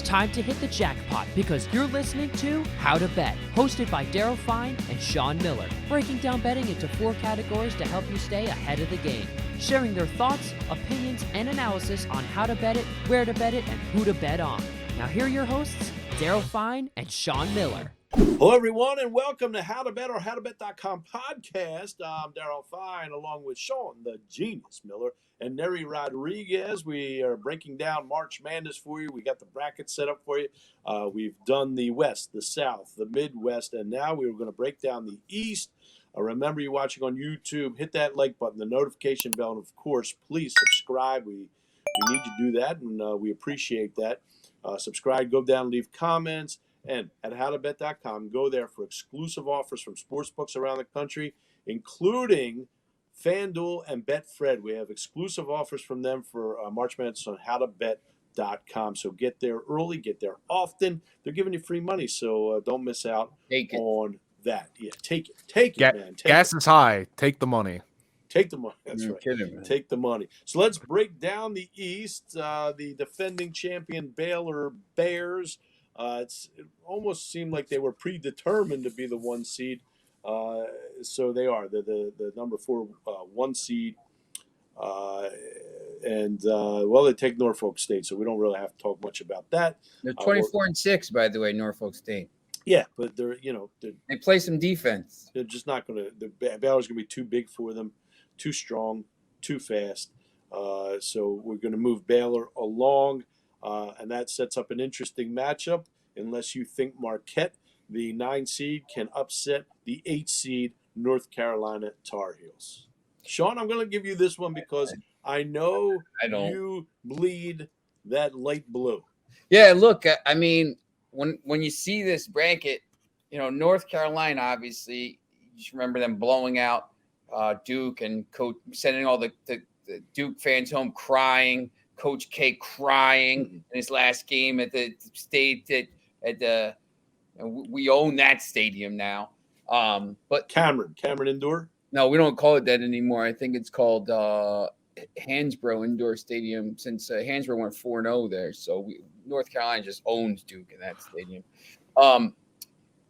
It's time to hit the jackpot because you're listening to How to Bet, hosted by Daryl Sean and Sean Miller, breaking down betting into 4 categories to help you stay ahead of the game, sharing their thoughts, opinions, and analysis on how to bet it, where to bet it, and who to bet on. Now here are your hosts, Daryl Sean and Sean Miller. Hello, everyone, and welcome to How to Bet or HowToBet.com podcast. I'm Daryl Fine, along with Sean, the Genius Miller, and Neri Rodriguez. We are breaking down March Madness for you. We got the bracket set up for you. We've done the West, the South, the Midwest, and now we're going to break down the East. Remember, you're watching on YouTube. Hit that like button, the notification bell, and, of course, please subscribe. We need you to do that, and we appreciate that. Subscribe, go down, leave comments. And at HowToBet.com, go there for exclusive offers from sportsbooks around the country, including FanDuel and Betfred. We have exclusive offers from them for March Madness on HowToBet.com. So get there early, get there often. They're giving you free money, so don't miss out on that. Yeah, take it, man. Gas is high. Take the money. Take the money. That's right. Kidding, man. Take the money. So let's break down the East. The defending champion Baylor Bears. It almost seemed like they were predetermined to be the 1 seed. So they are. They're the number 4 1 seed. They take Norfolk State, so we don't really have to talk much about that. They're 24-6, by the way, Norfolk State. Yeah, but they play some defense. They're just not going to. The Baylor's going to be too big for them, too strong, too fast. So we're going to move Baylor along. And that sets up an interesting matchup unless you think Marquette, the 9 seed, can upset the 8 seed North Carolina Tar Heels. Sean, I'm going to give you this one because I know you bleed that light blue. Yeah, look, I mean, when you see this bracket, North Carolina, obviously, you should remember them blowing out Duke and sending all the Duke fans home crying. Coach K crying in his last game at the state we own that stadium now. But Cameron Indoor? No, we don't call it that anymore. I think it's called Hansbrough Indoor Stadium since Hansbrough went 4-0 there. So North Carolina just owns Duke in that stadium.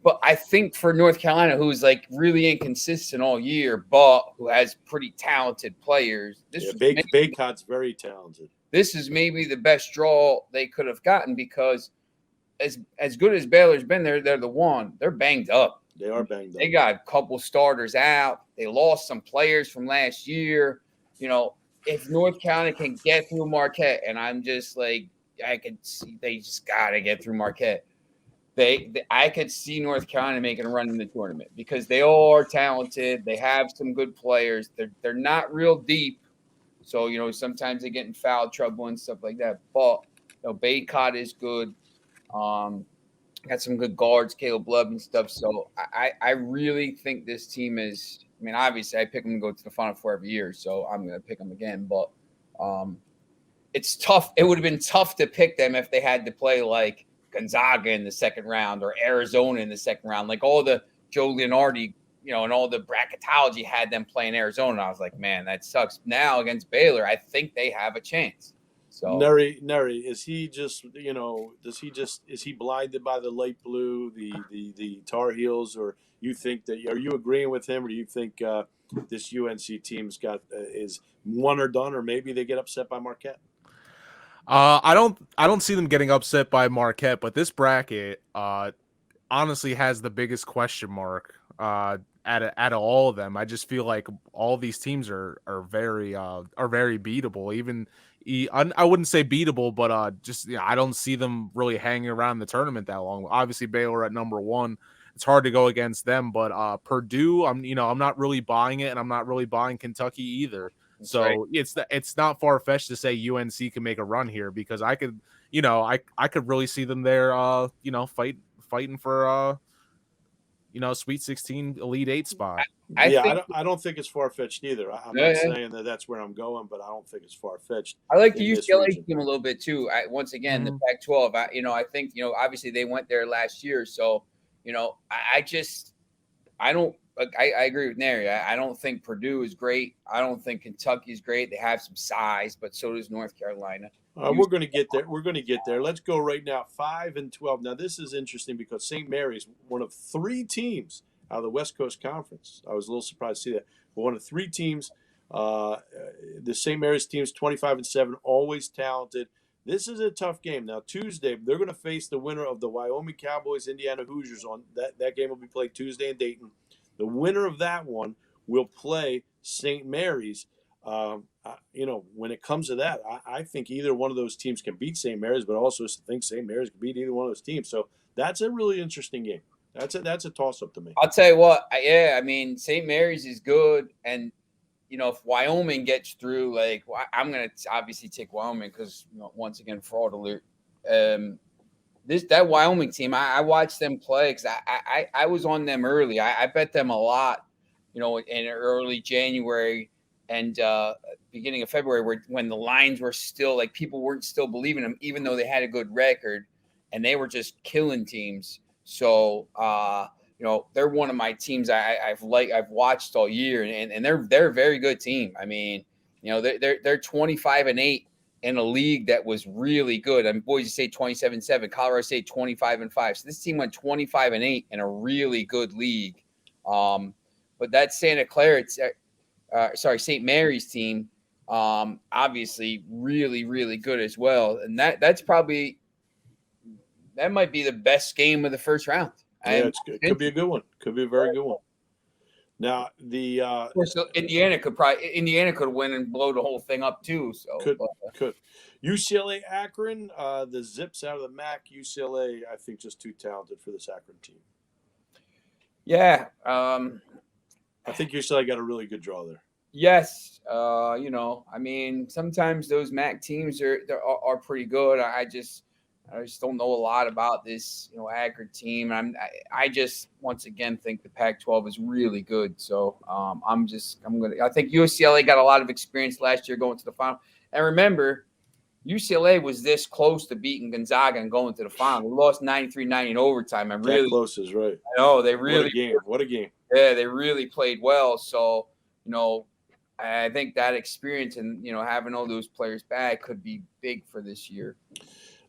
But I think for North Carolina, who's like really inconsistent all year, but who has pretty talented players. Baycott's very talented. This is maybe the best draw they could have gotten because as good as Baylor's been, they're the one. They're banged up. They are banged up. They got a couple starters out. They lost some players from last year. If North Carolina can get through Marquette, and I'm just like, I could see they just got to get through Marquette. I could see North Carolina making a run in the tournament because they are talented. They have some good players. They're not real deep. So, sometimes they get in foul trouble and stuff like that. But, Baycott is good. Got some good guards, Caleb Love and stuff. So, I really think this team is – I mean, obviously, I pick them to go to the Final Four every year, so I'm going to pick them again. But it's tough. It would have been tough to pick them if they had to play like Gonzaga in the second round or Arizona in the second round. Like all the Joe Leonardi – and all the bracketology had them playing Arizona. I was like, man, that sucks. Now against Baylor, I think they have a chance. So Neri, is he just, is he blinded by the light blue, the Tar Heels, or you think are you agreeing with him, or do you think this UNC team's is one or done, or maybe they get upset by Marquette? I don't see them getting upset by Marquette, but this bracket honestly has the biggest question mark out of all of them. I just feel like all these teams are very beatable. Even I wouldn't say beatable, but I don't see them really hanging around the tournament that long. Obviously, Baylor at number 1. It's hard to go against them, but Purdue, I'm not really buying it, and I'm not really buying Kentucky either. That's so right. It's not far fetched to say UNC can make a run here because I could really see them there, fighting for Sweet 16, Elite 8 spot. I don't think it's far-fetched either. I'm not saying that's where I'm going, but I don't think it's far-fetched. I like the UCLA team a little bit too. Once again, the Pac-12, I think, obviously they went there last year. So, I I agree with Nary. I don't think Purdue is great. I don't think Kentucky is great. They have some size, but so does North Carolina. We're going to get there. We're going to get there. Let's go right now. 5-12. Now this is interesting because St. Mary's, one of 3 teams out of the West Coast Conference. I was a little surprised to see that. But one of 3 teams. The St. Mary's team's 25-7, always talented. This is a tough game. Now Tuesday, they're going to face the winner of the Wyoming Cowboys, Indiana Hoosiers. On that game will be played Tuesday in Dayton. The winner of that one will play St. Mary's. When it comes to that, I think either one of those teams can beat St. Mary's, but also think St. Mary's can beat either one of those teams. So that's a really interesting game. That's a toss-up to me. I'll tell you what. St. Mary's is good, and if Wyoming gets through, I'm going to obviously take Wyoming because once again, fraud alert. That Wyoming team, I watched them play because I was on them early. I bet them a lot, in early January and beginning of February, when the lines were still people weren't still believing them, even though they had a good record, and they were just killing teams. So they're one of my teams I've watched all year, and they're a very good team. I mean, they're 25-8 in a league that was really good. I mean, Boise State 27-7, Colorado State 25-5. So this team went 25-8 in a really good league. But that St. Mary's team, obviously really, really good as well. And that might be the best game of the first round. Yeah, it could be a good one. Could be a very good one. Now Indiana could win and blow the whole thing up too. So could. UCLA Akron, the Zips out of the MAC. UCLA, I think, just too talented for this Akron team. Yeah, I think UCLA got a really good draw there. Yes, sometimes those MAC teams are pretty good. I just don't know a lot about this, Akron team. I just once again think the Pac-12 is really good. So I think UCLA got a lot of experience last year going to the final. And remember, UCLA was this close to beating Gonzaga and going to the final. We lost 93-90 in overtime. That close is right. I know they really. What a game! Yeah, they really played well. So I think that experience and having all those players back could be big for this year.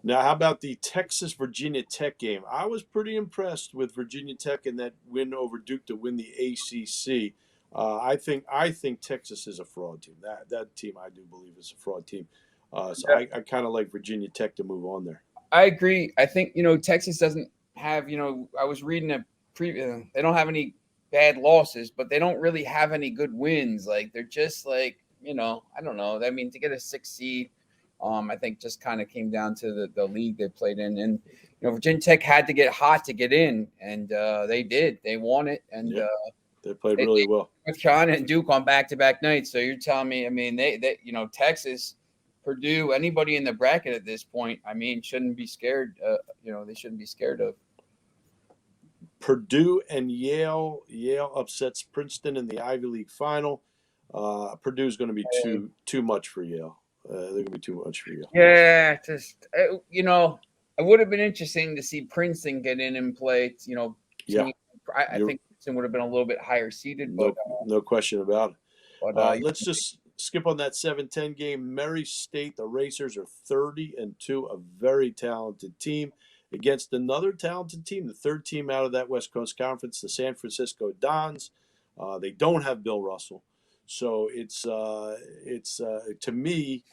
Now, how about the Texas-Virginia Tech game? I was pretty impressed with Virginia Tech in that win over Duke to win the ACC. I think Texas is a fraud team. That team, I do believe, is a fraud team. I kind of like Virginia Tech to move on there. I agree. I think Texas doesn't have I was reading they don't have any bad losses, but they don't really have any good wins. They're just I don't know. I mean, to get a 6 seed. I think just kind of came down to the league they played in. And, Virginia Tech had to get hot to get in, and they did. They won it, and they played really well. North Carolina and Duke on back-to-back nights. So you're telling me, I mean, they Texas, Purdue, anybody in the bracket at this point, I mean, shouldn't be scared. They shouldn't be scared of. Purdue and Yale. Yale upsets Princeton in the Ivy League final. Purdue is going to be too much for Yale. They're going to be too much for you. Yeah, it would have been interesting to see Princeton get in and play. I think Princeton would have been a little bit higher seeded. But no question about it. But let's just skip on that 7-10 game. Murray State, the Racers are 30-2, a very talented team against another talented team, the third team out of that West Coast Conference, the San Francisco Dons. They don't have Bill Russell. So it's to me,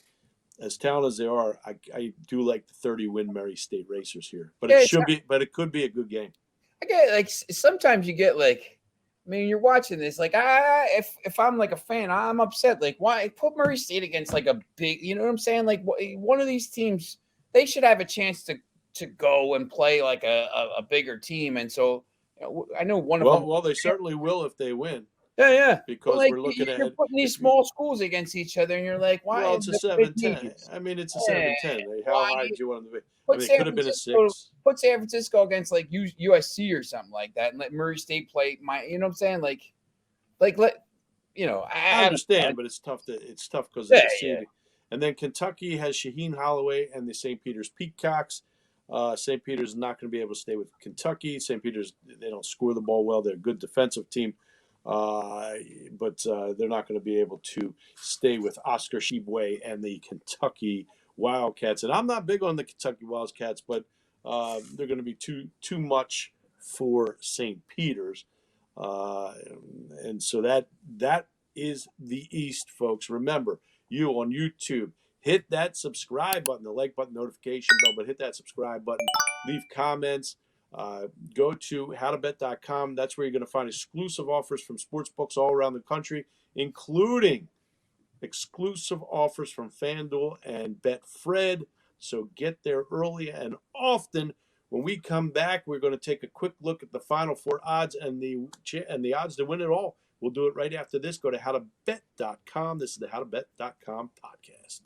as talented as they are, I do like the 30-win Murray State Racers here. But it could be a good game. I get sometimes you get you're watching this if I'm a fan, I'm upset. Why put Murray State against a big, you know what I'm saying? One of these teams, they should have a chance to go and play a bigger team. And so I know one of them. Well, they certainly will if they win. Yeah. Because we're looking at you're putting these small schools against each other, and you're like, why? Well, it's a 7-10. I mean, it's a 7-10. How high do you want them to be? It could have been a 6. Put San Francisco against USC or something like that, and let Murray State play. You know what I'm saying? I understand, but it's tough because of the seeding. And then Kentucky has Shaheen Holloway and the St. Peter's Peacocks. St. Peter's is not going to be able to stay with Kentucky. St. Peter's, they don't score the ball well. They're a good defensive team. but they're not going to be able to stay with Oscar Tshiebwe and the Kentucky Wildcats. And I'm not big on the Kentucky Wildcats, but they're going to be too much for St. Peter's. And so that is the East, folks. Remember, you on YouTube, hit that subscribe button, the like button, notification bell, but hit that subscribe button. Leave comments. Go to HowToBet.com. That's where you're going to find exclusive offers from sportsbooks all around the country, including exclusive offers from FanDuel and Betfred. So get there early and often. When we come back, we're going to take a quick look at the Final Four odds and the odds to win it all. We'll do it right after this. Go to HowToBet.com. This is the HowToBet.com podcast.